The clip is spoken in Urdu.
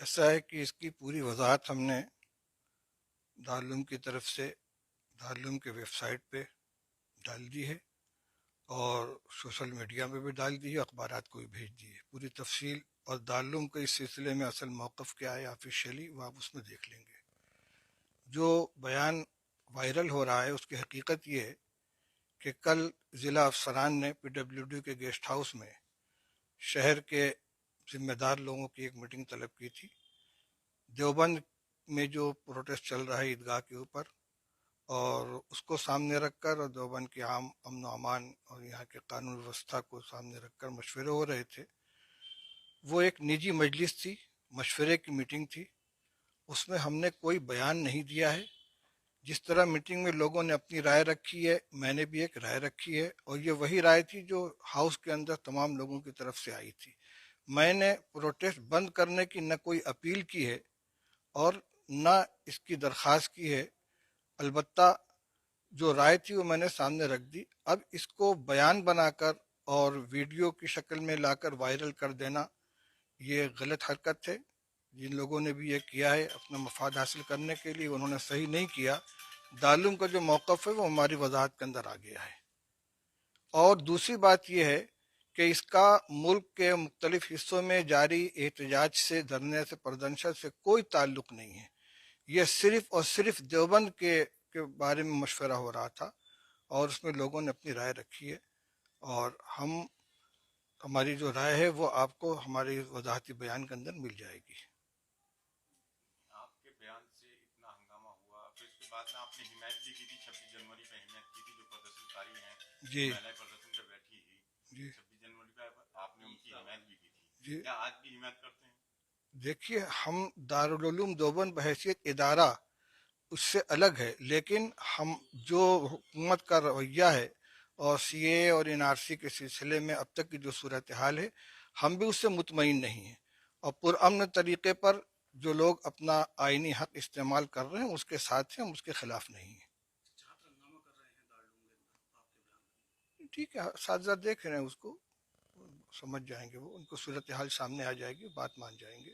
ایسا ہے کہ اس کی پوری وضاحت ہم نے دارالعلوم کی طرف سے دارالعلوم کے ویب سائٹ پہ ڈال دی ہے، اور سوشل میڈیا میں بھی ڈال دی ہے، اخبارات کو بھی بھیج دی ہے پوری تفصیل، اور دارالعلوم کا اس سلسلے میں اصل موقف کیا ہے آفیشیلی وہ آپ اس میں دیکھ لیں گے۔ جو بیان وائرل ہو رہا ہے اس کی حقیقت یہ ہے کہ کل ضلع افسران نے پی ڈبلیو ڈی کے گیسٹ ہاؤس میں شہر کے ذمہ دار لوگوں کی ایک میٹنگ طلب کی تھی۔ دیوبند میں جو پروٹیسٹ چل رہا ہے عیدگاہ کے اوپر، اور اس کو سامنے رکھ کر، اور دیوبند کے عام امن و امان اور یہاں کے قانون ویوستھا کو سامنے رکھ کر مشورے ہو رہے تھے۔ وہ ایک نجی مجلس تھی، مشورے کی میٹنگ تھی، اس میں ہم نے کوئی بیان نہیں دیا ہے۔ جس طرح میٹنگ میں لوگوں نے اپنی رائے رکھی ہے، میں نے بھی ایک رائے رکھی ہے، اور یہ وہی رائے تھی جو ہاؤس کے اندر تمام لوگوں کی طرف سے آئی تھی۔ میں نے پروٹیسٹ بند کرنے کی نہ کوئی اپیل کی ہے اور نہ اس کی درخواست کی ہے، البتہ جو رائے تھی وہ میں نے سامنے رکھ دی۔ اب اس کو بیان بنا کر اور ویڈیو کی شکل میں لا کر وائرل کر دینا یہ غلط حرکت ہے۔ جن لوگوں نے بھی یہ کیا ہے اپنا مفاد حاصل کرنے کے لیے، انہوں نے صحیح نہیں کیا۔ دارالعلوم کا جو موقف ہے وہ ہماری وضاحت کے اندر آ گیا ہے۔ اور دوسری بات یہ ہے کہ اس کا ملک کے مختلف حصوں میں جاری احتجاج سے، دھرنے سے، پردنشن سے کوئی تعلق نہیں ہے۔ یہ صرف اور صرف دیوبند کے بارے میں مشورہ ہو رہا تھا، اور اس میں لوگوں نے اپنی رائے رکھی ہے، اور ہماری جو رائے ہے وہ آپ کو ہماری وضاحتی بیان کے اندر مل جائے گی۔ آپ کے بیان سے اتنا ہنگامہ ہوا، پھر اس کے بعد میں آپ نے حمایت بھی کی تھی، 26 جنوری پہ حمایت کی تھی، جو پردرشنکاری ہیں جی مہیلائیں پردرشن پہ بیٹھی تھی جی 26 جنوری پہ، آپ نے ان کی حمایت بھی کی تھی، جی کیا آج بھی حمایت کرتے ہیں؟ دیکھیے، ہم دارالعلوم دیوبند بحیثیت ادارہ اس سے الگ ہے، لیکن ہم جو حکومت کا رویہ ہے اور سی اے اور این آر سی کے سلسلے میں اب تک کی جو صورتحال ہے، ہم بھی اس سے مطمئن نہیں ہیں، اور پرامن طریقے پر جو لوگ اپنا آئینی حق استعمال کر رہے ہیں اس کے ساتھ ہیں، ہم اس کے خلاف نہیں ہیں۔ ٹھیک ہے، اساتذہ دیکھ رہے ہیں، اس کو سمجھ جائیں گے، وہ ان کو صورتحال سامنے آ جائے گی، بات مان جائیں گے۔